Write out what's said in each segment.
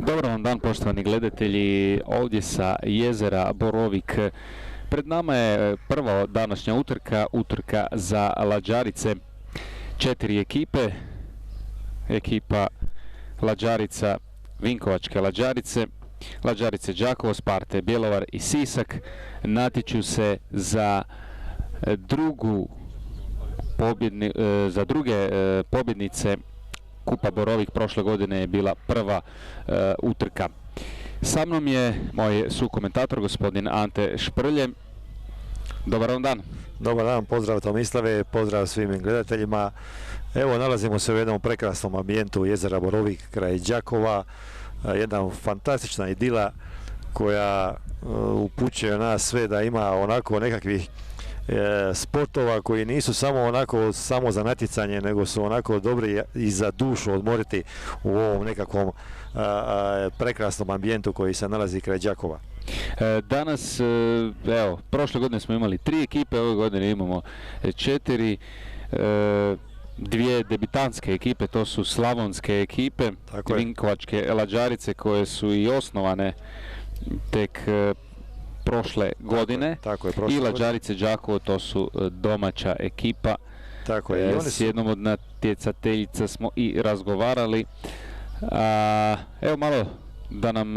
Dobar vam dan, poštovani gledatelji, ovdje sa jezera Borovik. Pred nama je prva današnja utrka za lađarice. 4 ekipe. Ekipa lađarica, Vinkovačke lađarice, lađarice Đakovo, Sparte, Bjelovar i Sisak natječu se za druge pobjednice Kupa Borovik. Prošle godine je bila prva utrka. Sa mnom je moj sukomentator, gospodin Ante Šprlje. Dobar vam dan. Dobar dan, pozdrav Tomislave, pozdrav svim gledateljima. Evo, nalazimo se u jednom prekrasnom ambijentu jezera Borovik kraj Đakova. Jedna fantastična idila koja upućuje nas sve da ima onako nekakvih sportova koji nisu samo za natjecanje, nego su onako dobri i za dušu odmoriti u ovom nekakvom prekrasnom ambijentu koji se nalazi kraj Đakova. Danas, evo, prošle godine smo imali 3 ekipe, ove godine imamo 4, 2 debitanske ekipe, to su slavonske ekipe, Vinkovačke lađarice koje su i osnovane tek prošle godine, i lađarice Đakovo, to su domaća ekipa. Tako je. S jednom od natjecateljica smo i razgovarali. Evo malo da nam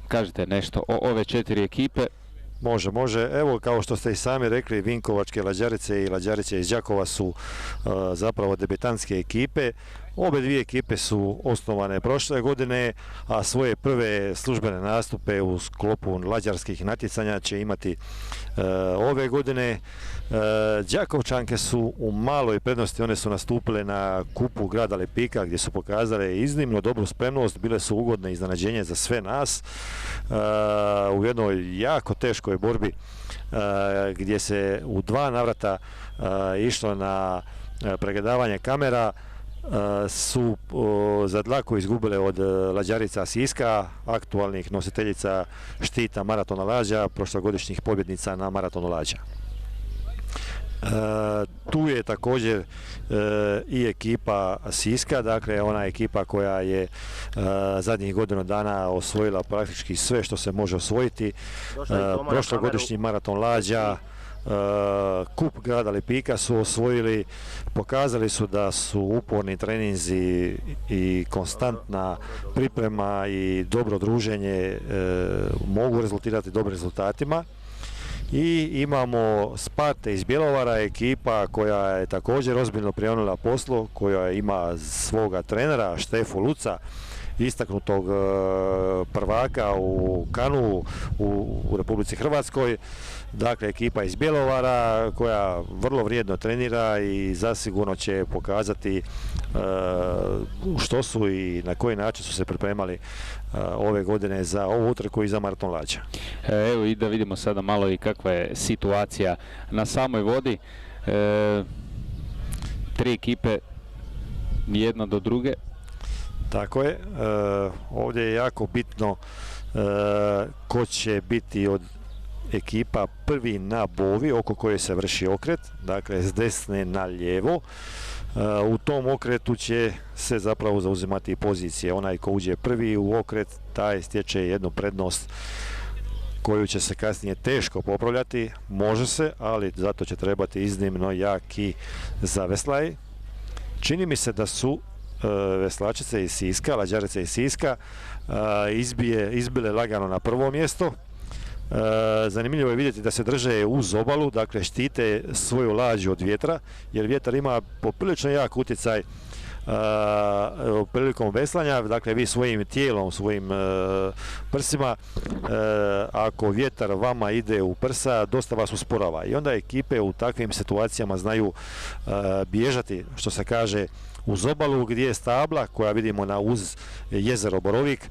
kažete nešto o ove 4 ekipe. Može. Evo, kao što ste i sami rekli, Vinkovačke lađarice i lađarice iz Đakova su zapravo debitantske ekipe. Obe dvije ekipe su osnovane prošle godine, a svoje prve službene nastupe u sklopu lađarskih natjecanja će imati ove godine. Đakovčanke su u maloj prednosti, one su nastupile na kupu grada Lipika gdje su pokazale iznimno dobru spremnost, bile su ugodne iznenađenje za sve nas u jednoj jako teškoj borbi gdje se u 2 navrata išlo na pregledavanje kamera. Su za dlaku izgubile od lađarica Siska, aktualnih nositeljica štita maratona lađa, prošlogodišnjih pobjednica na maratonu lađa. Tu je također i ekipa Siska, dakle ona ekipa koja je zadnjih godinu dana osvojila praktički sve što se može osvojiti. Prošlogodišnji maraton lađa, kup grada Lipika su osvojili, pokazali su da su uporni treninzi i konstantna priprema i dobro druženje mogu rezultirati dobrim rezultatima. I imamo Sparte iz Bjelovara, ekipa koja je također ozbiljno prionula poslu, koja ima svoga trenera Štefu Luca, istaknutog prvaka u kanu u Republici Hrvatskoj. Dakle, ekipa iz Bjelovara koja vrlo vrijedno trenira i zasigurno će pokazati što su i na koji način su se pripremali ove godine za ovu utrku i za maraton lađa. Evo i da vidimo sada malo i kakva je situacija na samoj vodi. 3 ekipe jedna do druge. Tako je. Ovdje je jako bitno ko će biti od ekipa prvi na bovi oko koje se vrši okret, dakle s desne na lijevo. U tom okretu će se zapravo zauzimati pozicije. Onaj ko uđe prvi u okret, taj stječe jednu prednost koju će se kasnije teško popravljati. Može se, ali zato će trebati iznimno jaki zaveslaj. Čini mi se da su veslačice iz Siska, lađarice iz Siska izbile lagano na prvo mjesto. Zanimljivo je vidjeti da se drže uz obalu, dakle štite svoju lađu od vjetra, jer vjetar ima poprilično jak utjecaj prilikom veslanja. Dakle, vi svojim tijelom, svojim prsima, ako vjetar vama ide u prsa, dosta vas usporava i onda ekipe u takvim situacijama znaju bježati, što se kaže, uz obalu gdje je stabla koja vidimo uz jezero Borovik,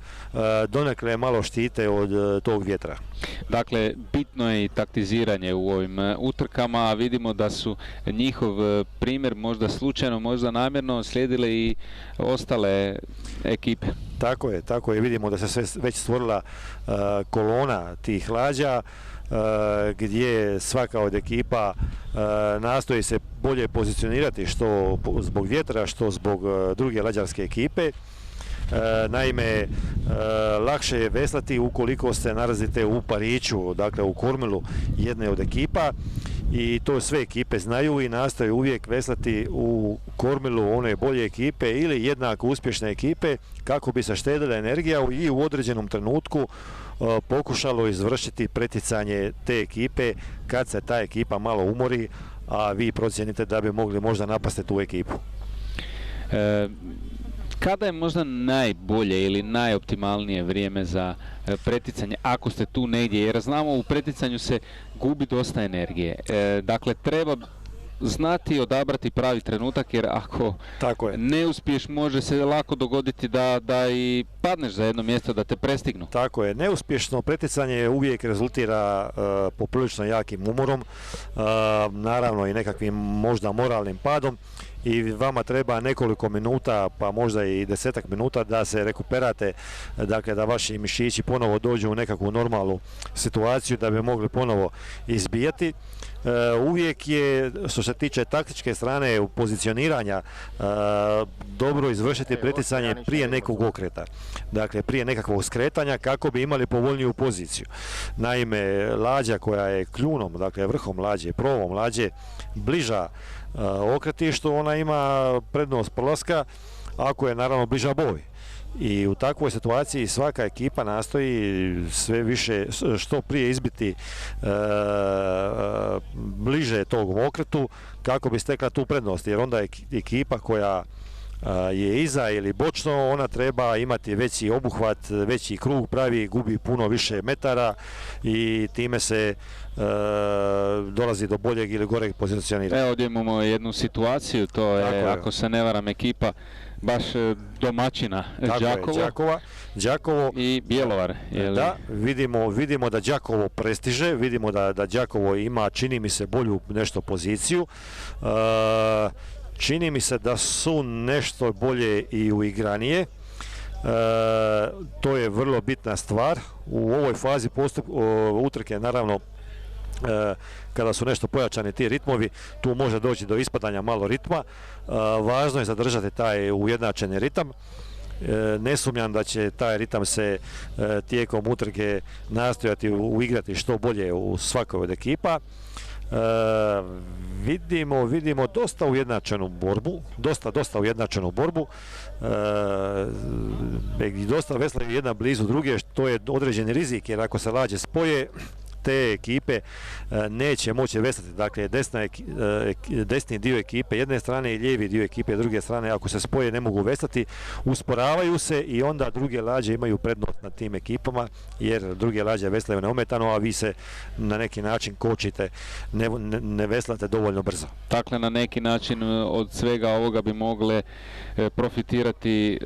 donekle malo štite od tog vjetra. Dakle, bitno je i taktiziranje u ovim utrkama, a vidimo da su njihov primjer možda slučajno, možda namjerno slijedile i ostale ekipe. Tako je, vidimo da se već stvorila kolona tih lađa, gdje svaka od ekipa nastoji se bolje pozicionirati, što zbog vjetra, što zbog druge lađarske ekipe. Naime, lakše je veslati ukoliko se nalazite u pariću, dakle u kormilu jedne od ekipa, i to sve ekipe znaju i nastoje uvijek veslati u kormilu one bolje ekipe ili jednako uspješne ekipe kako bi se štedila energija i u određenom trenutku pokušalo izvršiti preticanje te ekipe kad se ta ekipa malo umori, a vi procijenite da bi mogli možda napasti tu ekipu. Kada je možda najbolje ili najoptimalnije vrijeme za preticanje, ako ste tu negdje, jer znamo u preticanju se gubi dosta energije. Dakle, treba znati odabrati pravi trenutak, jer ako ne uspiješ može se lako dogoditi da i padneš za jedno mjesto, da te prestignu. Tako je, neuspješno preticanje uvijek rezultira poprilično jakim umorom, naravno i nekakvim možda moralnim padom, i vama treba nekoliko minuta, pa možda i 10-ak minuta da se rekuperate, dakle da vaši mišići ponovo dođu u nekakvu normalnu situaciju da bi mogli ponovo izbijati. Uvijek je, što se tiče taktičke strane pozicioniranja, dobro izvršiti preticanje prije nekog okreta, dakle prije nekakvog skretanja kako bi imali povoljniju poziciju. Naime, lađa koja je kljunom, dakle vrhom lađe, provom lađe, bliža okretištu, ona ima prednost prolaska ako je naravno bliža boji. I u takvoj situaciji svaka ekipa nastoji sve više što prije izbiti bliže tog okretu kako bi stekla tu prednost, jer onda ekipa koja je iza ili bočno, ona treba imati veći obuhvat, veći krug pravi, gubi puno više metara i time se dolazi do boljeg ili goreg pozicioniranja. Evo ovdje imamo jednu situaciju, to je, ako se ne varam, ekipa baš domaćina Đakovo i Bjelovar. Da, vidimo da Đakovo prestiže, vidimo da Đakovo ima, čini mi se, bolju nešto poziciju. Čini mi se da su nešto bolje i uigranije. To je vrlo bitna stvar. U ovoj fazi utrke, naravno, kada su nešto pojačani ti ritmovi, tu može doći do ispadanja malo ritma. Važno je zadržati taj ujednačeni ritam. Ne sumnjam da će taj ritam se tijekom utrke nastojati uigrati što bolje u svakoj od ekipa. Vidimo dosta ujednačenu borbu, dosta ujednačenu borbu, i dosta veslaju jedna blizu druge, što je određeni rizik, jer ako se lađe spoje, te ekipe neće moći veslati. Dakle, desni dio ekipe jedne strane i lijevi dio ekipe druge strane, ako se spoje, ne mogu veslati, usporavaju se i onda druge lađe imaju prednost nad tim ekipama, jer druge lađe veslaju neometano, a vi se na neki način kočite, ne veslate dovoljno brzo. Dakle, na neki način od svega ovoga bi mogle profitirati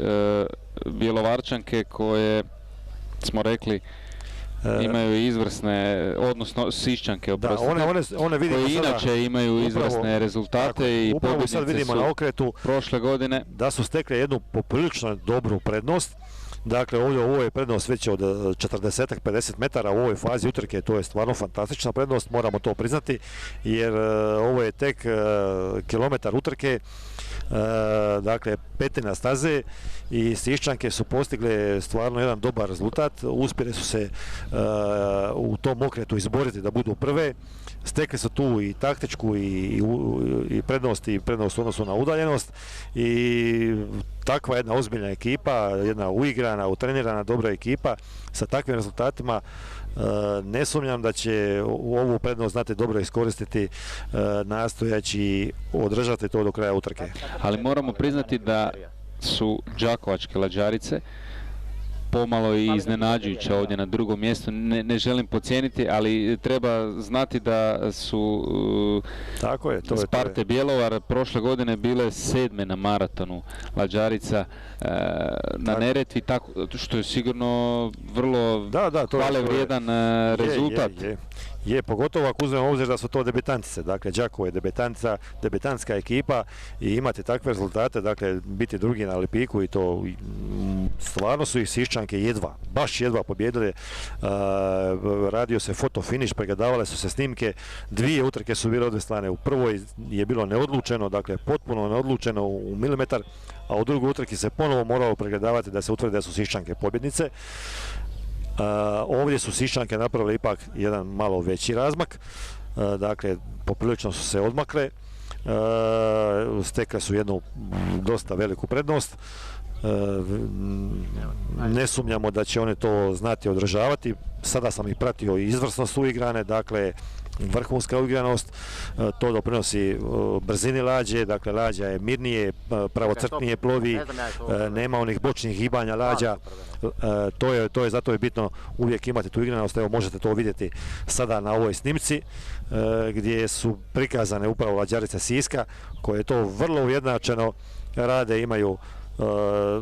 Bjelovarčanke koje, smo rekli, imaju izvrsne, odnosno Siščanke, koje inače imaju izvrsne rezultate i pobjednice su na okretu prošle godine. Da su stekle jednu poprilično dobru prednost. Dakle, ovo je prednost već od 40-50 metara u ovoj fazi utrke, to je stvarno fantastična prednost, moramo to priznati, jer ovo je tek kilometar utrke, dakle petina staze, i Siščanke su postigle stvarno jedan dobar rezultat, uspjeli su se u tom okretu izboriti da budu prve, stekli su tu i taktičku i prednost u odnosu na udaljenost, i takva jedna ozbiljna ekipa, jedna uigrana, utrenirana, dobra ekipa sa takvim rezultatima, ne sumnjam da će ovu prednost znati dobro iskoristiti, nastojaći održati to do kraja utrke. Ali moramo priznati da su đakovačke lađarice pomalo i iznenađujuće ovdje na drugom mjestu. Ne želim podcijeniti, ali treba znati da su Sparte Bjelovar prošle godine bile 7. na maratonu lađarica na Neretvi, što je sigurno vrlo hvale vrijedan rezultat. Je, pogotovo ako uzmemo obzir da su to debitantice, dakle Đakovo je debitantska ekipa i imati takve rezultate, dakle biti drugi na Lipiku, i to stvarno su ih Siščanke baš jedva pobjedile. Radio se foto finish, pregledavale su se snimke, 2 utrke su bile odveslane, u prvoj je bilo neodlučeno, dakle potpuno neodlučeno u milimetar, a u drugoj utrki se ponovo moralo pregledavati da se utvrdi da su Siščanke pobjednice. Ovdje su Siščanke napravile ipak jedan malo veći razmak, dakle poprilično su se odmakle, stekle su jednu dosta veliku prednost. Ne sumnjamo da će one to znati održavati. Sada sam ih pratio i izvrsnost uigrane, dakle vrhunska uigranost, to doprinosi brzini lađe, dakle lađa je mirnije, pravocrtnije plovi, nema onih bočnih gibanja lađa, to je zato je bitno uvijek imati tu igranost. Evo možete to vidjeti sada na ovoj snimci gdje su prikazane upravo lađarice Siska koje to vrlo ujednačeno rade, imaju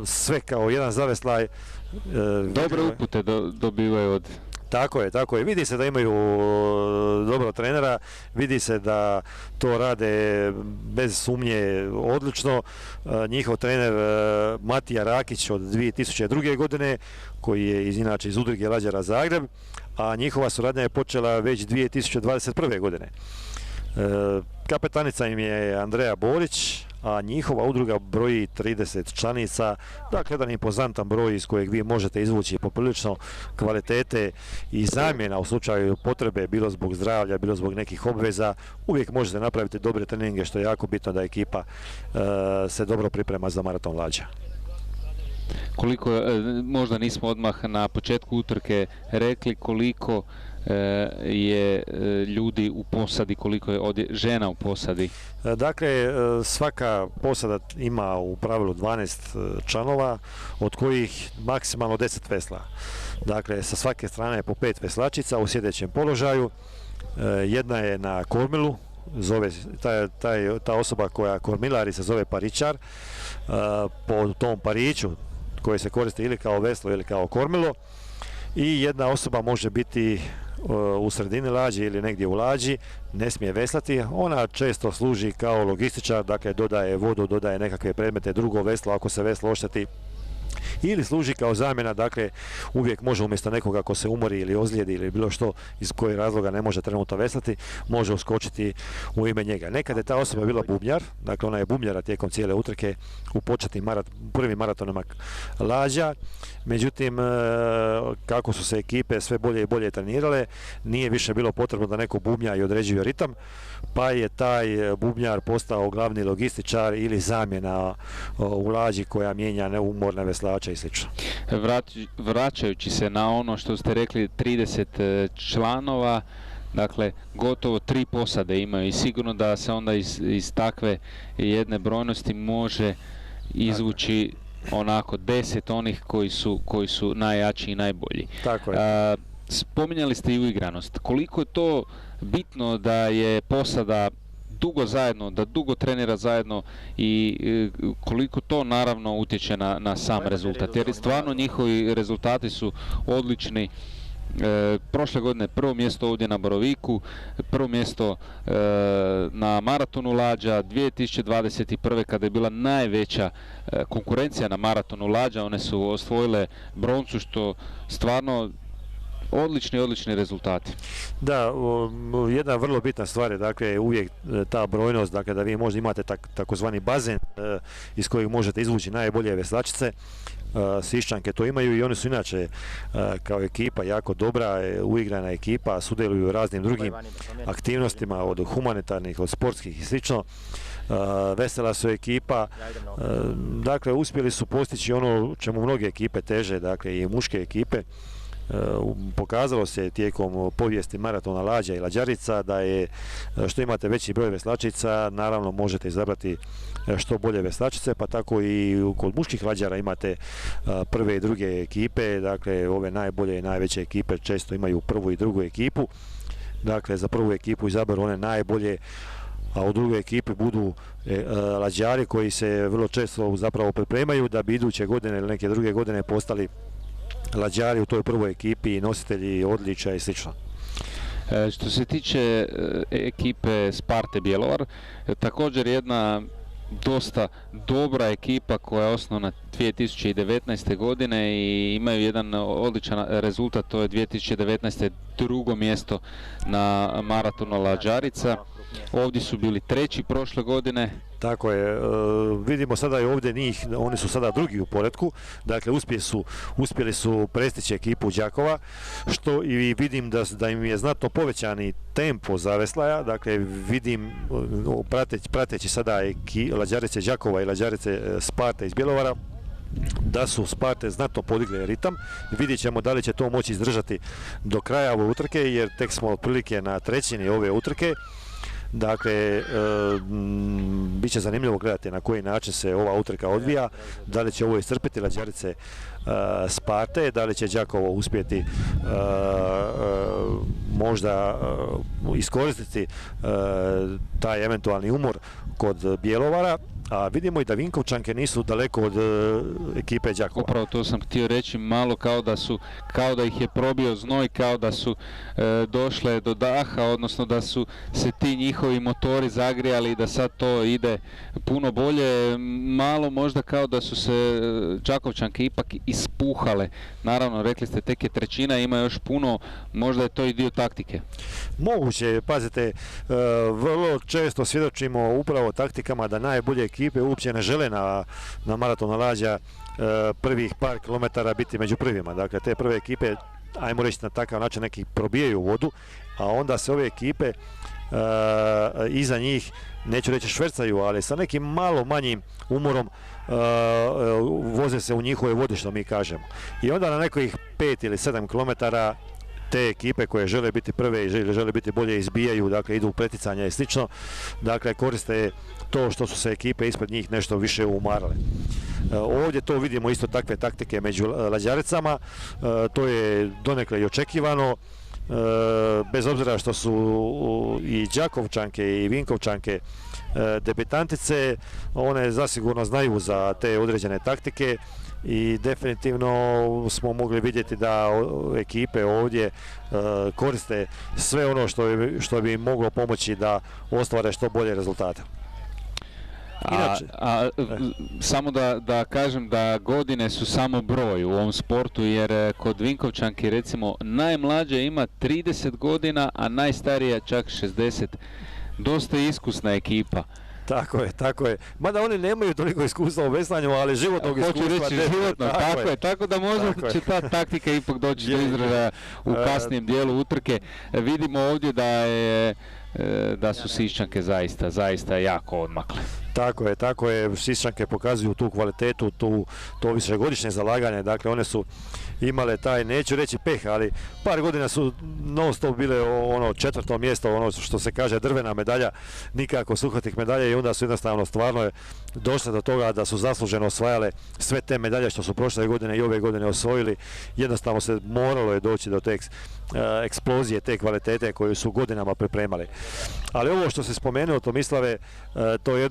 sve kao jedan zaveslaj. Dobre upute dobivaju od... Tako je. Vidi se da imaju dobro trenera, vidi se da to rade bez sumnje odlično. Njihov trener Matija Rakić od 2002. godine, koji je inače iz Udruge lađara Zagreb, a njihova suradnja je počela već 2021. godine. Kapetanica im je Andreja Borić, a njihova udruga broji 30 članica, dakle jedan impozantan broj iz kojeg vi možete izvući poprilično kvalitete i zamjena u slučaju potrebe, bilo zbog zdravlja, bilo zbog nekih obveza. Uvijek možete napraviti dobre treninge, što je jako bitno da ekipa se dobro priprema za maraton lađa. Koliko, možda nismo odmah na početku utrke rekli koliko je ljudi u posadi, koliko je ovdje žena u posadi? Dakle, svaka posada ima u pravilu 12 članova, od kojih maksimalno 10 vesla. Dakle, sa svake strane je po 5 veslačica u sjedećem položaju. Jedna je na kormilu, ta osoba koja kormilari se zove paričar. Po tom pariću koji se koristi ili kao veslo ili kao kormilo, i jedna osoba može biti u sredini lađe ili negdje u lađi, ne smije veslati. Ona često služi kao logističar, dakle dodaje vodu, dodaje nekakve predmete, drugo veslo ako se veslo ošteti, ili služi kao zamjena, dakle uvijek može umjesto nekoga ko se umori ili ozlijedi ili bilo što iz kojeg razloga ne može trenutno veslati, može uskočiti u ime njega. Nekad je ta osoba bila bubnjar, dakle ona je bubnjara tijekom cijele utrke u prvim maratonima lađa. Međutim, kako su se ekipe sve bolje i bolje trenirale, nije više bilo potrebno da neko bubnja i određuje ritam, pa je taj bubnjar postao glavni logističar ili zamjena u lađi koja mijenja neumorne veslače i sl. Vraćajući se na ono što ste rekli, 30 članova, dakle gotovo 3 posade imaju i sigurno da se onda iz takve jedne brojnosti može izvući onako 10 onih koji su najjači i najbolji. Tako je. Spominjali ste i uigranost. Koliko je to bitno da je posada dugo zajedno, da dugo trenira zajedno i koliko to naravno utječe na sam rezultat. Jer stvarno njihovi rezultati su odlični. Prošle godine prvo mjesto ovdje na Boroviku, prvo mjesto na maratonu lađa, 2021. kada je bila najveća konkurencija na maratonu lađa, one su osvojile broncu, što stvarno odlični rezultati. Da, jedna vrlo bitna stvar je dakle uvijek ta brojnost, dakle da vi možda imate takozvani bazen iz kojeg možete izvući najbolje veslačice. Siščanke to imaju i oni su inače kao ekipa jako dobra, uigrana ekipa, sudjeluju u raznim drugim aktivnostima, od humanitarnih, od sportskih i slično. Vesela su ekipa, dakle uspjeli su postići ono čemu mnoge ekipe teže, dakle i muške ekipe. Pokazalo se tijekom povijesti maratona lađa i lađarica da je što imate veći broj veslačica, naravno možete izabrati što bolje veslačice, pa tako i kod muških lađara imate prve i druge ekipe, dakle ove najbolje i najveće ekipe često imaju prvu i drugu ekipu, dakle za prvu ekipu izaberu one najbolje, a u drugoj ekipi budu lađari koji se vrlo često zapravo pripremaju da bi iduće godine ili neke druge godine postali lađari u toj prvoj ekipi, nositelji odličja i sl. Što se tiče ekipe Sparte Bjelovar, također jedna dosta dobra ekipa koja je osnovana 2019. godine i imaju jedan odličan rezultat, to je 2019. drugo mjesto na maratonu lađarica. ovdje su bili treći prošle godine. Tako je, vidimo sada i ovdje njih, oni su sada drugi u poretku, dakle uspjeli su prestići ekipu Đakova, što i vidim da im je znatno povećani tempo zaveslaja, dakle vidim prateći sada lađarice Đakova i lađarice Sparte iz Bjelovara, da su Sparte znatno podigli ritam. Vidjet ćemo da li će to moći izdržati do kraja ove utrke, jer tek smo otprilike na trećini ove utrke. Dakle, bit će zanimljivo gledati na koji način se ova utrka odvija, da li će ovo iscrpiti lađarice Sparte, da li će Đakovo uspjeti možda iskoristiti taj eventualni umor kod Bjelovara. A vidimo i da Vinkovčanke nisu daleko od ekipe Đakova. Upravo to sam htio reći, malo kao da ih je probio znoj, kao da su došle do daha, odnosno da su se ti njihovi motori zagrijali i da sad to ide puno bolje. Malo možda kao da su se Đakovčanke ipak ispuhale. Naravno, rekli ste, tek je trećina, ima još puno, možda je to i dio taktike. Moguće, pazite, vrlo često svjedočimo upravo taktikama da najbolje ekipe uopće ne žele na maratonu Lađa prvih par kilometara biti među prvima. Dakle, te prve ekipe, ajmo reći na takav način, neki probijaju vodu, a onda se ove ekipe iza njih, neću reći švercaju, ali sa nekim malo manjim umorom voze se u njihove vode, što mi kažemo. I onda na nekih 5 ili 7 kilometara te ekipe koje žele biti prve i žele biti bolje izbijaju, dakle idu u preticanja i slično, dakle koriste to što su se ekipe ispred njih nešto više umarale. Ovdje to vidimo isto takve taktike među lađaricama, to je donekle i očekivano, bez obzira što su i Đakovčanke i Vinkovčanke debitantice, one zasigurno znaju za te određene taktike i definitivno smo mogli vidjeti da ekipe ovdje koriste sve ono što bi im moglo pomoći da ostvare što bolje rezultate. Samo da kažem da godine su samo broj u ovom sportu, jer kod Vinkovčanki recimo najmlađa ima 30 godina, a najstarija čak 60. Dosta iskusna ekipa. Tako je. Mada oni nemaju toliko iskustva u veslanju, ali životnog iskustva. Hoću reći životno, tako da možda će ta taktika ipak doći do izražaja u kasnijem dijelu utrke. Vidimo ovdje da su Siščanke zaista jako odmakle. Tako je, Siščanke pokazuju tu kvalitetu, to višegodišnje zalaganje, dakle one su imale taj, neću reći peh, ali par godina su non stop bile ono četvrto mjesto, ono što se kaže drvena medalja, nikako suhotih medalja, i onda su jednostavno stvarno došle do toga da su zasluženo osvajale sve te medalje što su prošle godine i ove godine osvojili. Jednostavno se moralo je doći do te eksplozije, te kvalitete koju su godinama pripremali. Ali ovo što se spomenuo, Tomislave, to je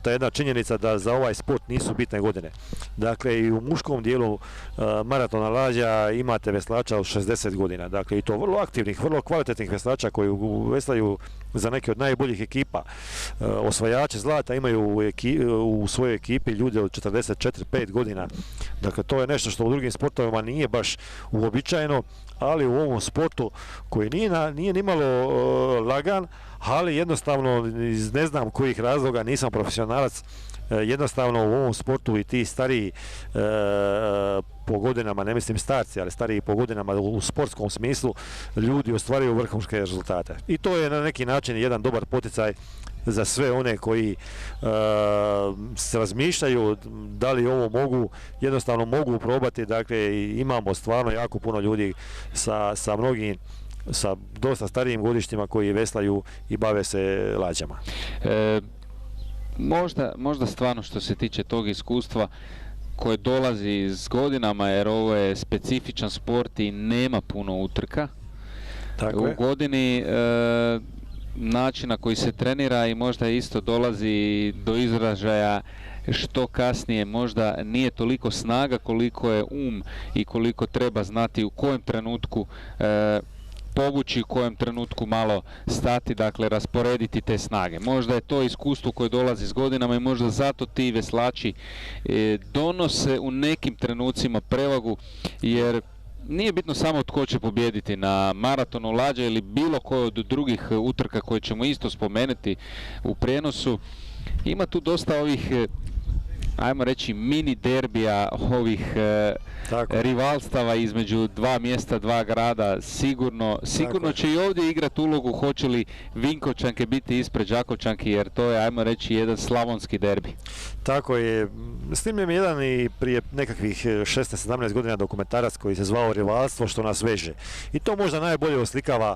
ta jedna činjenica da za ovaj sport nisu bitne godine. Dakle, i u muškom dijelu maratona Lađa imate veslača od 60 godina. Dakle, i to vrlo aktivnih, vrlo kvalitetnih veslača koji veslaju za neke od najboljih ekipa. Osvajače zlata imaju u svojoj ekipi ljude od 44-5 godina. Dakle, to je nešto što u drugim sportovima nije baš uobičajeno, ali u ovom sportu koji nije nimalo lagan, ali jednostavno iz ne znam kojih razloga, nisam profesionalac, jednostavno u ovom sportu i ti stariji po godinama, ne mislim starci, ali stariji po godinama u sportskom smislu, ljudi ostvaruju vrhunske rezultate. I to je na neki način jedan dobar poticaj za sve one koji se razmišljaju da li ovo jednostavno mogu probati. Dakle, imamo stvarno jako puno ljudi sa mnogim, sa dosta starijim godištima koji veslaju i bave se lađama. Možda stvarno što se tiče tog iskustva koje dolazi s godinama, jer ovo je specifičan sport i nema puno utrka u godini, način na koji se trenira i možda isto dolazi do izražaja što kasnije, možda nije toliko snaga koliko je i koliko treba znati u kojem trenutku povući, u kojem trenutku malo stati, dakle rasporediti te snage. Možda je to iskustvo koje dolazi s godinama i možda zato ti veslači donose u nekim trenucima prevagu, jer nije bitno samo tko će pobijediti na maratonu lađa ili bilo koje od drugih utrka koje ćemo isto spomenuti u prijenosu. Ima tu dosta ovih, ajmo reći, mini derbija, ovih rivalstava između dva mjesta, dva grada. Sigurno će i ovdje igrati ulogu hoće li Vinkovčanke biti ispred Đakovčanki, jer to je, ajmo reći, jedan slavonski derbi. Tako je. Snimljen je jedan i prije nekakvih 16-17 godina dokumentarac koji se zvao Rivalstvo što nas veže. I to možda najbolje oslikava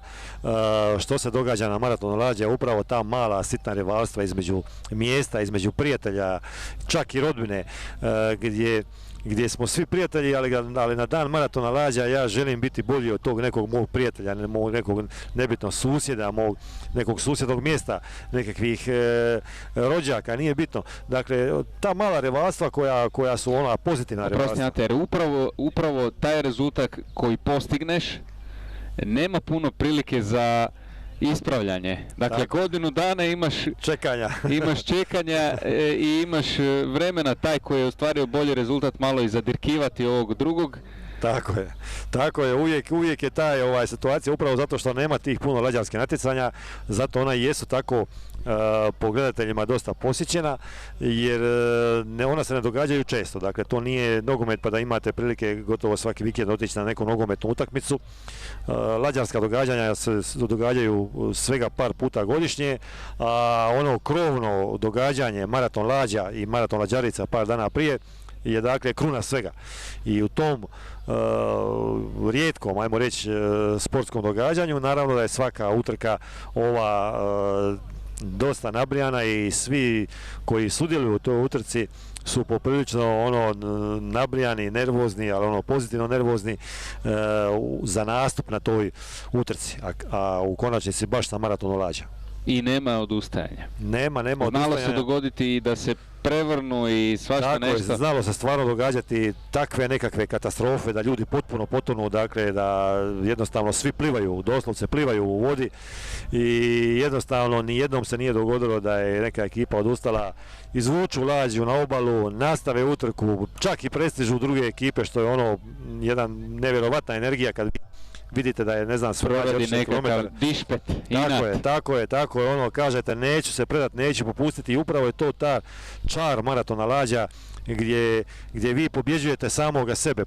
što se događa na maratonu lađa, upravo ta mala sitna rivalstva između mjesta, između prijatelja, čak i rodbine, gdje smo svi prijatelji, ali na dan maratona lađa ja želim biti bolji od tog nekog mog prijatelja, nekog nebitnog susjeda, nekog susjednog mjesta, nekakvih rođaka, nije bitno. Dakle, ta mala rivalstva koja su ona pozitivna rivalstva. Upravo taj rezultat koji postigneš nema puno prilike za ispravljanje. Dakle, godinu dana imaš čekanja i imaš vremena taj koji je ostvario bolji rezultat malo i zadirkivati ovog drugog. Tako je, uvijek je ta situacija upravo zato što nema tih puno lađarskih natjecanja, zato ona i jesu tako po gledateljima dosta posjećena, jer ona se ne događaju često. Dakle, to nije nogomet pa da imate prilike gotovo svaki vikend otići na neku nogometnu utakmicu. Lađarska događanja se događaju svega par puta godišnje, a ono krovno događanje maraton lađa i maraton lađarica par dana prije je dakle kruna svega. I u tom rijetkom, ajmo reći, sportskom događanju, naravno da je svaka utrka ova dosta nabrijana i svi koji sudjeluju u toj utrci su poprilično nabrijani, nervozni, ali pozitivno nervozni za nastup na toj utrci, a u konačnici baš na maratonu lađa. I nema odustajanja. Nema odustajanja. Znalo se dogoditi i da se prevrnu i svašta nešto. Tako je, znalo se stvarno događati takve nekakve katastrofe da ljudi potpuno potonu, dakle da jednostavno svi plivaju, doslovce plivaju u vodi i jednostavno nijednom se nije dogodilo da je neka ekipa odustala, izvuču lađu na obalu, nastave utrku, čak i prestižu druge ekipe, što je jedan nevjerovatna energija kad vidite da je, ne znam, sve provodi nekakav dišpet. Tako je, kažete neću se predat, neću popustiti i upravo je to ta čar maratona lađa gdje vi pobjeđujete samoga sebe,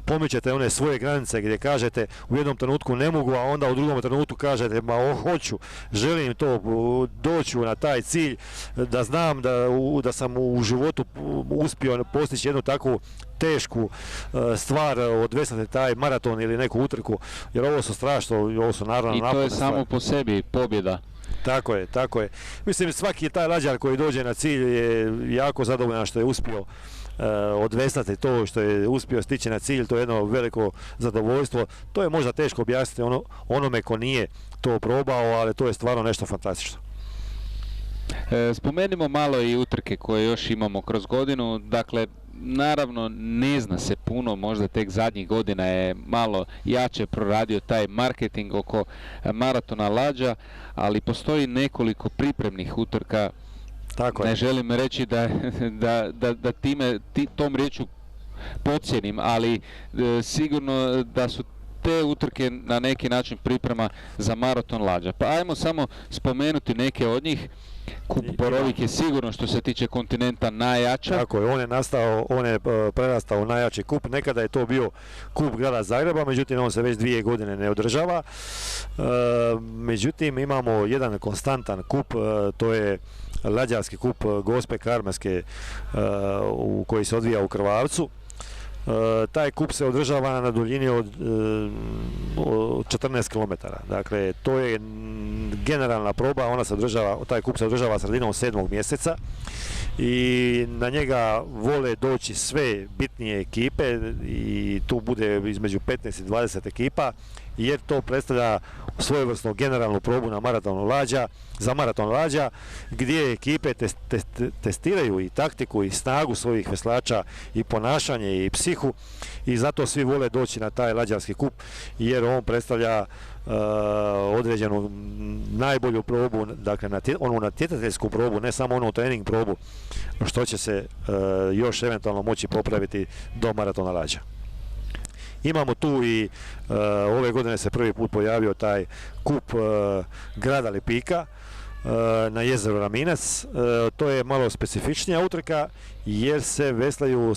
pomičete one svoje granice gdje kažete u jednom trenutku ne mogu, a onda u drugom trenutku kažete hoću, želim to, doći na taj cilj, da znam da sam u životu uspio postići jednu takvu tešku stvar, odvesati taj maraton ili neku utrku, jer ovo su strašno, ovo su naravno naporne stvari. I to je samo po sebi pobjeda. Tako je. Mislim, svaki taj lađar koji dođe na cilj je jako zadovoljan što je uspio odvesati to, što je uspio stići na cilj, to je jedno veliko zadovoljstvo. To je možda teško objasniti onome ko nije to probao, ali to je stvarno nešto fantastično. Spomenimo malo i utrke koje još imamo kroz godinu. Dakle, naravno ne zna se puno, možda tek zadnjih godina je malo jače proradio taj marketing oko maratona lađa, ali postoji nekoliko pripremnih utrka. Ne želim reći da tom riječu podcijenim, ali sigurno da su te utrke na neki način priprema za maraton lađa. Pa ajmo samo spomenuti neke od njih. Kup Borovik je sigurno što se tiče kontinenta najjača. Tako je, on je prerastao u najjači kup. Nekada je to bio kup grada Zagreba, međutim on se već 2 godine ne održava. Međutim imamo jedan konstantan kup, to je lađarski kup Gospe Karmelske koji se odvija u Krvavcu. Taj kup se održava na duljini od 14 km. Dakle, to je generalna proba, taj kup se održava sredinom 7. mjeseca i na njega vole doći sve bitnije ekipe i tu bude između 15 i 20 ekipa, jer to predstavlja svojevrsnu generalnu probu na maratonu lađa, za maraton lađa, gdje ekipe testiraju i taktiku i snagu svojih veslača i ponašanje i psihu, i zato svi vole doći na taj lađarski kup, jer on predstavlja određenu najbolju probu, dakle onu natjecateljsku probu, ne samo onu trening probu, što će se još eventualno moći popraviti do maratona lađa. Imamo tu i ove godine se prvi put pojavio taj kup grada Lipika na jezeru Raminac. To je malo specifičnija utrka jer se veslaju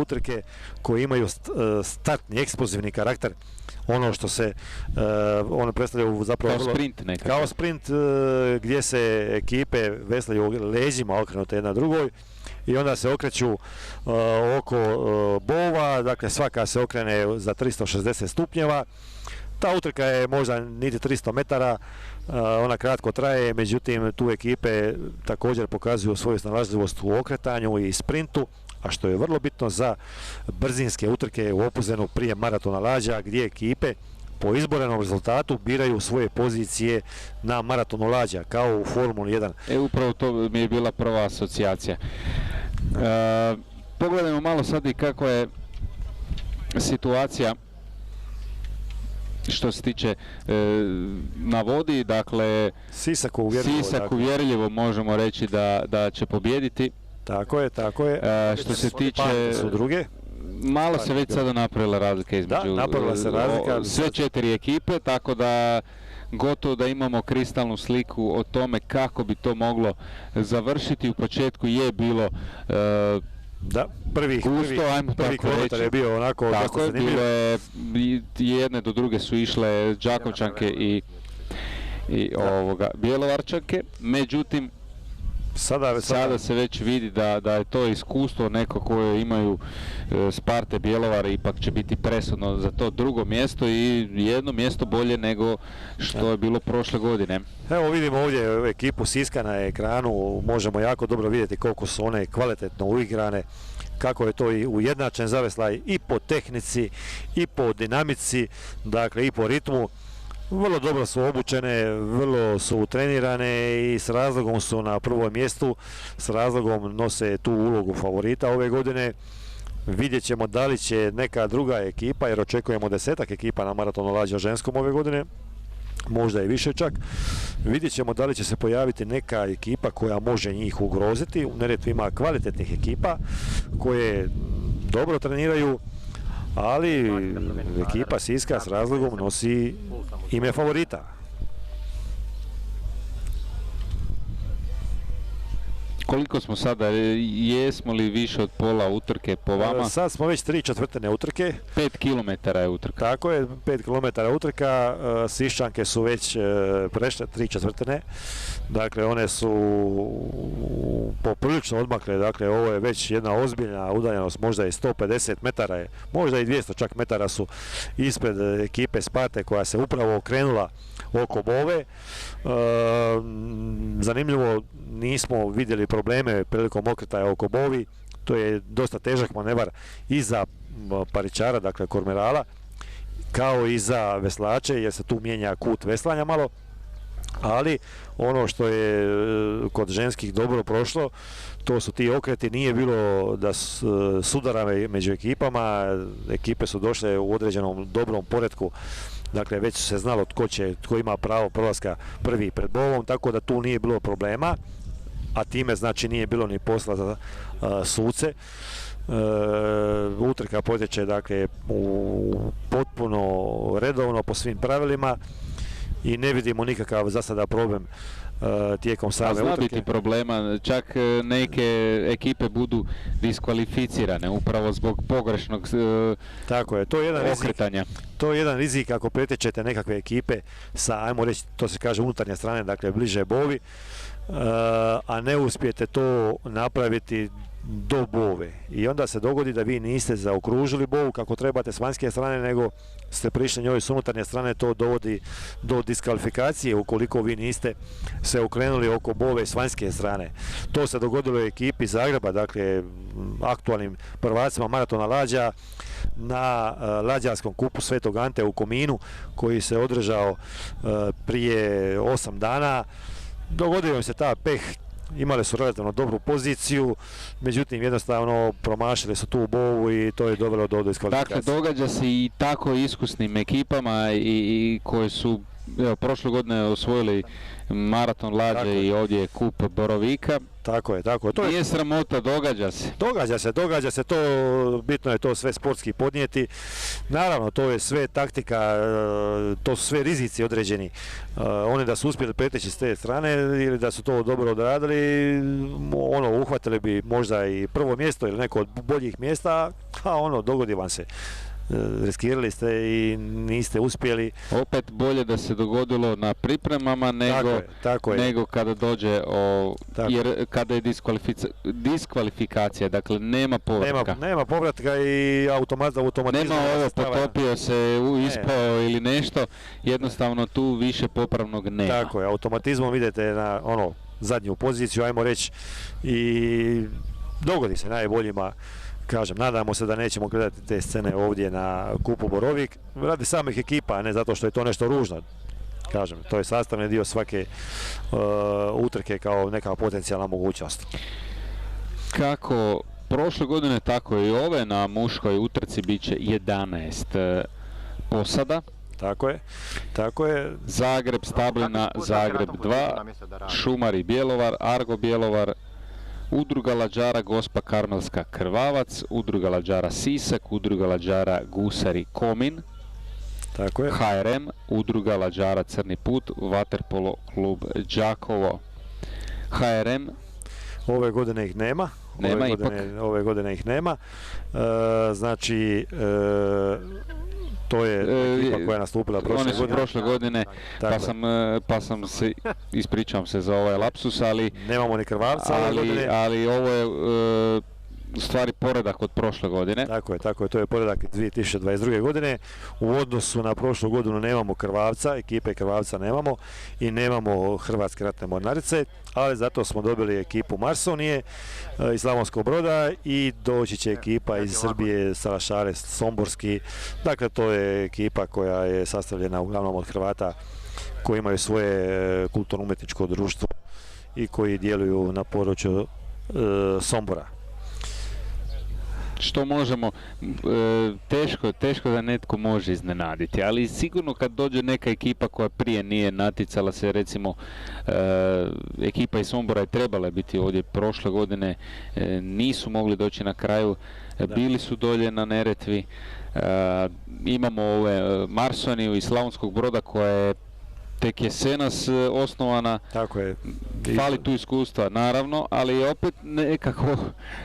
utrke koje imaju startni, eksplozivni karakter. Ono što se one predstavljaju zapravo kao sprint nekako. Kao sprint gdje se ekipe veslaju leđima okrenute jedna drugoj i onda se okreću oko bova, dakle svaka se okrene za 360 stupnjeva. Ta utrka je možda niti 300 metara, ona kratko traje, međutim tu ekipe također pokazuju svoju snalažljivost u okretanju i sprintu, a što je vrlo bitno za brzinske utrke u Opuzenu prije maratona lađa, gdje ekipe po izborenom rezultatu biraju svoje pozicije na maratonu lađa, kao u Formuli 1. Upravo to mi je bila prva asocijacija. Pogledajmo malo sad i kakva je situacija što se tiče na vodi, dakle Sisak uvjerljivo možemo reći da će pobijediti. Tako je. Što se tiče su druge. Malo se već sada napravila razlika između napravila se razlika. Sve 4 ekipe, tako da gotovo da imamo kristalnu sliku o tome kako bi to moglo završiti. U početku je bilo prvi kilometar je bio onako tako je, bilo je, jedne do druge su išle Đakovčanke i Bjelovarčanke, međutim sada se već vidi da je to iskustvo neko koje imaju Sparte Bjelovar ipak će biti presudno za to drugo mjesto i jedno mjesto bolje nego što je bilo prošle godine. Evo vidimo ovdje ekipu Siska na ekranu, možemo jako dobro vidjeti koliko su one kvalitetno uigrane, kako je to i ujednačen zaveslaj i po tehnici i po dinamici, dakle i po ritmu. Vrlo dobro su obučene, vrlo su trenirane i s razlogom su na prvom mjestu, s razlogom nose tu ulogu favorita ove godine. Vidjet ćemo da li će neka druga ekipa, jer očekujemo 10 ekipa na maratonu lađa ženskom ove godine, možda i više čak. Vidjet ćemo da li će se pojaviti neka ekipa koja može njih ugroziti. U Neretvi ima kvalitetnih ekipa koje dobro treniraju, ali ekipa Siska s razlogom nosi ime favorita. Koliko smo sada, jesmo li više od pola utrke po vama? Sad smo već 3/4 utrke. 5 km je utrka. Tako je, 5 km utrka, Siščanke su već prešle 3/4. Dakle, one su poprilično odmakle, dakle ovo je već jedna ozbiljna udaljenost, možda i 150 metara je, možda i 200 čak metara su ispred ekipe Sparte koja se upravo okrenula oko Bove. Zanimljivo, nismo vidjeli probleme prilikom okretaja oko Bovi, to je dosta težak manevar i za paričara, dakle kormerala, kao i za veslače jer se tu mijenja kut veslanja malo, ali ono što je kod ženskih dobro prošlo, to su ti okreti, nije bilo da sudara među ekipama, ekipe su došle u određenom dobrom poretku. Dakle, već se znalo tko ima pravo prolaska prvi pred Bovom, tako da tu nije bilo problema, a time znači nije bilo ni posla za suce. Utrka potječe dakle potpuno redovno po svim pravilima i ne vidimo nikakav za sada problem tijekom same utrke. Zna biti problema, čak neke ekipe budu diskvalificirane upravo zbog pogrešnog tako je, okretanja. To je jedan rizik ako pretječete nekakve ekipe sa, ajmo reći, to se kaže unutarnje strane, dakle bliže Bovi, a ne uspijete to napraviti do Bove i onda se dogodi da vi niste zaokružili Bovu kako trebate s vanjske strane, nego ste prišli njoj s unutarnje strane, to dovodi do diskvalifikacije ukoliko vi niste se okrenuli oko Bove s vanjske strane. To se dogodilo u ekipi Zagreba, dakle aktualnim prvacima maratona lađa na lađarskom kupu Svetog Ante u Kominu koji se održao prije 8 dana. Dogodio im se ta peh, imali su relativno dobru poziciju, međutim jednostavno promašili su tu Bovu i to je dovelo do diskvalifikacije. Dakle, događa se i tako iskusnim ekipama i koje su evo, prošle godine osvojili maraton Lađe i ovdje kup Borovika. Tako je, tako je. To nije sramota, događa se. Događa se, to bitno je to sve sportski podnijeti. Naravno, to je sve taktika, to su sve rizici određeni. Oni da su uspjeli preteći s te strane ili da su to dobro odradili, uhvatili bi možda i prvo mjesto ili neko od boljih mjesta, a dogodi vam se. Riskirali ste i niste uspjeli. Opet bolje da se dogodilo na pripremama nego kada dođe jer kada je diskvalifikacija, dakle nema povratka. Nema povratka i automatizma. Nema potopio se, ispao ili nešto, jednostavno tu više popravnog nema. Tako je, automatizmom idete na zadnju poziciju, ajmo reći, i dogodi se najboljima. Kažem, nadamo se da nećemo gledati te scene ovdje na kupu Borovik radi samih ekipa, a ne zato što je to nešto ružno. Kažem, to je sastavni dio svake utrke kao neka potencijalna mogućnost. Kako prošle godine, tako i ove na muškoj utrci bit će 11 posada. Tako je. Zagreb, Stablina, Zagreb 2, Šumari Bjelovar, Argo Bjelovar, Udruga lađara Gospa Karmelska Krvavac, Udruga lađara Sisak, Udruga lađara Gusari Komin, tako je. HRM, Udruga lađara Crni put, Vaterpolo klub Đakovo. HRM ove godine ih nema. Ove godine ih nema. Znači, to je ekipa koja je nastupila prošle godine, pa sam se, ispričavam se za ovaj lapsus, ali... Nemamo ni Krvavca ove godine. Ali ovo je u stvari poredak od prošle godine. Tako je, to je poredak 2022. godine. U odnosu na prošlu godinu nemamo Krvavca, ekipe Krvavca nemamo i nemamo Hrvatske ratne mornarice, ali zato smo dobili ekipu Marsonije iz Slavonskog Broda i doći će ekipa iz Srbije, Salašare Somborski. Dakle, to je ekipa koja je sastavljena uglavnom od Hrvata koji imaju svoje kulturno-umjetničko društvo i koji djeluju na području Sombora. Što možemo, teško da netko može iznenaditi, ali sigurno kad dođe neka ekipa koja prije nije naticala se, recimo ekipa iz Sombora je trebala biti ovdje prošle godine, nisu mogli doći na kraju, bili su dolje na Neretvi, imamo ove Marsoniju iz Slavonskog Broda koja je tek jesenas osnovana. Tako je. Fali tu iskustva, naravno, ali opet nekako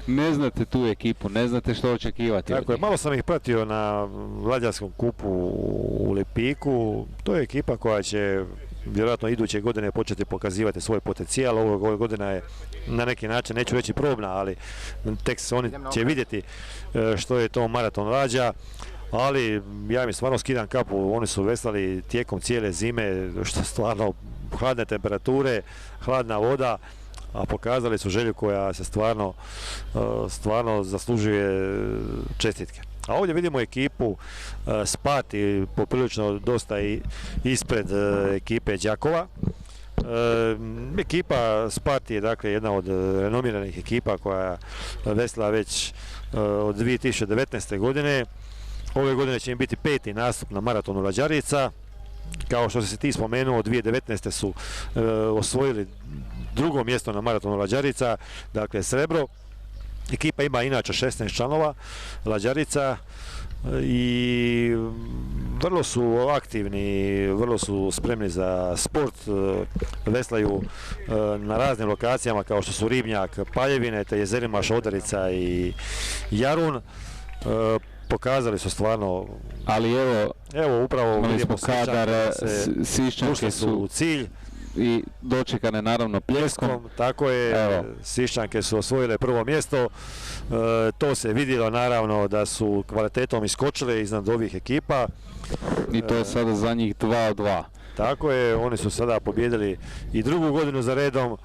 ne znate tu ekipu, ne znate što očekivati. Tako je, malo sam ih pratio na Lađarskom kupu u Lipiku. To je ekipa koja će vjerojatno iduće godine početi pokazivati svoj potencijal. Ova godina je na neki način, neću reći probna, ali tek se oni će vidjeti što je to maraton Lađa. Ali ja mi stvarno skidam kapu, oni su veslali tijekom cijele zime, što stvarno hladne temperature, hladna voda, a pokazali su želju koja se stvarno zaslužuje čestitke. A ovdje vidimo ekipu Spati poprilično dosta ispred ekipe Đakova. Ekipa Spati je dakle jedna od renomiranih ekipa koja vesla već od 2019. godine. Ove godine će im biti 5. nastup na maratonu Lađarica. Kao što si ti spomenuo, 2019. su osvojili 2. mjesto na maratonu Lađarica, dakle srebro. Ekipa ima inače 16 članova Lađarica i vrlo su aktivni, vrlo su spremni za sport, veslaju na raznim lokacijama kao što su Ribnjak, Paljevine, te jezerima Šodarica i Jarun. Pokazali su stvarno, ali evo upravo vidimo kadar, Siščanke su u cilj i dočekane naravno pljeskom. Tako je, Siščanke su osvojile prvo mjesto, to se vidjelo naravno da su kvalitetom iskočile iznad ovih ekipa. I to je sada za njih 2 od 2. Tako je, oni su sada pobjedili i 2. godinu za redom,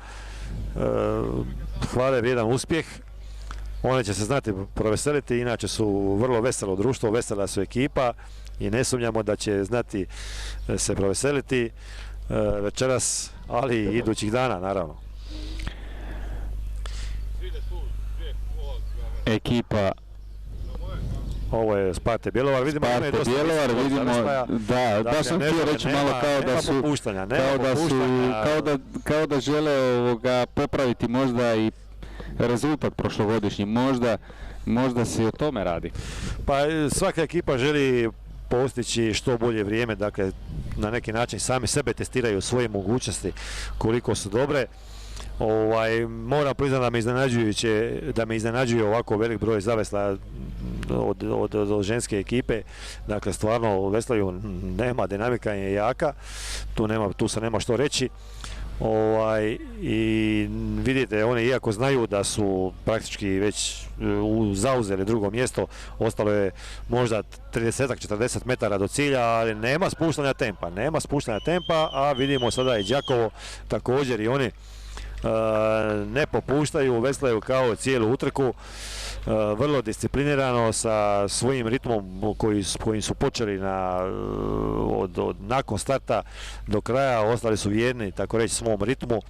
hvale vrijedan uspjeh. One će se znati proveseliti, inače su vrlo veselo društvo, vesela su ekipa i ne sumnjamo da će znati se proveseliti večeras, ali i idućih dana naravno. Ekipa Ovo je Sparte Bjelovar, vidimo Sparte Bjelovar, vidimo, da, dakle, baš sam htio reći malo kao da žele popraviti možda i rezultat prošlogodišnji, možda se i o tome radi. Pa svaka ekipa želi postići što bolje vrijeme, dakle na neki način sami sebe testiraju svoje mogućnosti koliko su dobre. Moram priznati da me iznenađuje ovako velik broj zavesla od ženske ekipe. Dakle, stvarno veslaju, nema, dinamika je jaka, tu se nema što reći. I vidite, oni iako znaju da su praktički već zauzeli drugo mjesto, ostalo je možda 30-40 metara do cilja, ali nema spuštanja tempa, a vidimo sada i Đakovo također, i oni ne popuštaju, veslaju kao cijelu utrku, vrlo disciplinirano sa svojim ritmom kojim su počeli nakon starta do kraja, ostali su vjerni, tako reći, svom ritmu.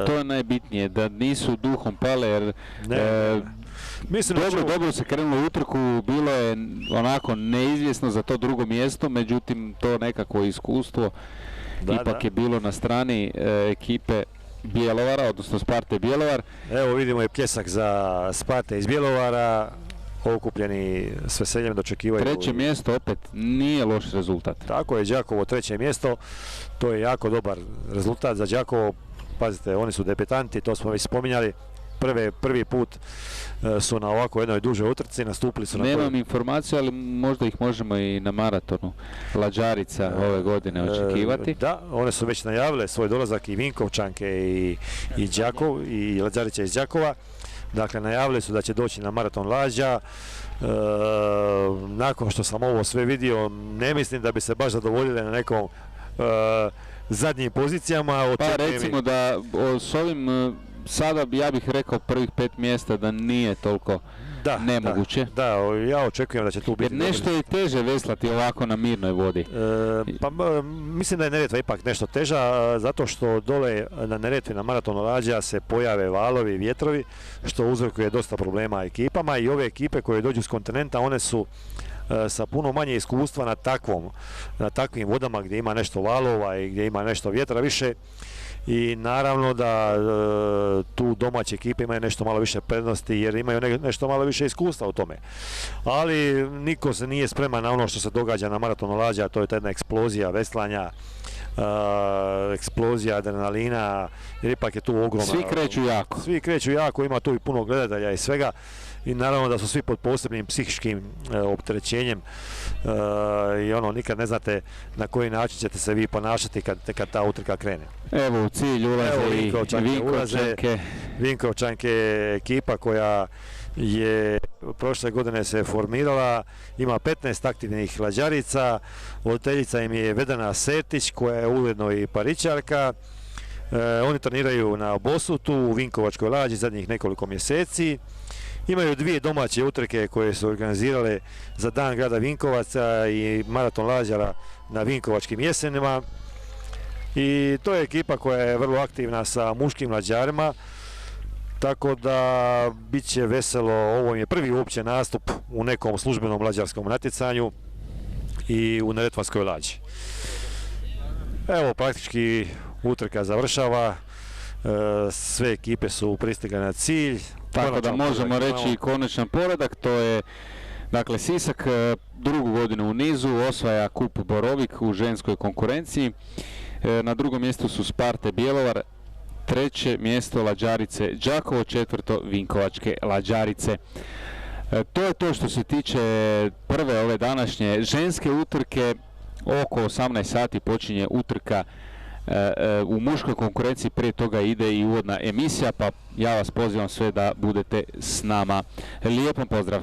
To je najbitnije, da nisu duhom pale, jer dobro se krenulo u utrku, bilo je onako neizvjesno za to drugo mjesto, međutim to nekako iskustvo ipak je bilo na strani ekipe Bjelovara, odnosno Sparte Bjelovar. Evo vidimo i pljesak za Sparte iz Bjelovara, okupljeni s veseljem dočekivaju. Treće mjesto opet nije loš rezultat. Tako je, Đakovo treće mjesto, to je jako dobar rezultat za Đakovo. Pazite, oni su debitanti, to smo već spominjali. Prvi put su na ovako jednoj dužoj utrci, nastupili su na Nemam informaciju, ali možda ih možemo i na maratonu Lađarica ove godine očekivati. Da, one su već najavile svoj dolazak, i Vinkovčanke i Đakov, i Lađarica iz Đakova. Dakle, najavili su da će doći na maraton Lađa. Nakon što sam ovo sve vidio, ne mislim da bi se baš zadovoljile na nekom zadnjim pozicijama. Pa recimo da s ovim sada ja bih rekao prvih 5 mjesta da nije toliko nemoguće. Da, ja očekujem da će tu biti. Jer nešto je teže veslati ovako na mirnoj vodi. Mislim da je Neretva ipak nešto teža, zato što dole na Neretvi na maratonu Lađa se pojave valovi i vjetrovi, što uzrokuje dosta problema ekipama, i ove ekipe koje dođu s kontinenta, one su sa puno manje iskustva na takvim vodama gdje ima nešto valova i gdje ima nešto vjetra više. I naravno da tu domaće ekipe imaju nešto malo više prednosti jer imaju nešto malo više iskustva u tome. Ali niko se nije spreman na ono što se događa na maratonu Lađa, to je ta jedna eksplozija veslanja, eksplozija adrenalina, jer ipak je tu ogromna. Svi kreću jako, ima tu i puno gledatelja i svega. I naravno da su svi pod posebnim psihičkim opterećenjem i nikad ne znate na koji način ćete se vi ponašati kad ta utrka krene. Evo u cilj ulaze i Vinkovčanke. Vinkovčanke je ekipa koja je prošle godine se formirala, ima 15 aktivnih lađarica, voditeljica im je Vedana Sertić koja je ujedno i paričarka. Oni treniraju na Bosutu u Vinkovačkoj Lađi zadnjih nekoliko mjeseci. Imaju 2 domaće utrke koje su organizirale za Dan grada Vinkovaca i maraton Lađara na Vinkovačkim jesenima. I to je ekipa koja je vrlo aktivna sa muškim lađarima, tako da bit će veselo. Ovo je prvi uopće nastup u nekom službenom lađarskom natjecanju i u Neretvanskoj Lađi. Evo, praktički utrka završava, sve ekipe su pristigle na cilj. Tako da možemo reći konačan poredak, to je dakle Sisak drugu godinu u nizu osvaja kup Borovik u ženskoj konkurenciji, na drugom mjestu su Sparte Bjelovar, treće mjesto Lađarice Đakovo, četvrto Vinkovačke Lađarice. To je to što se tiče prve ove današnje ženske utrke. Oko 18 sati počinje utrka u muškoj konkurenciji, prije toga ide i uvodna emisija, pa ja vas pozivam sve da budete s nama. Lijep pozdrav!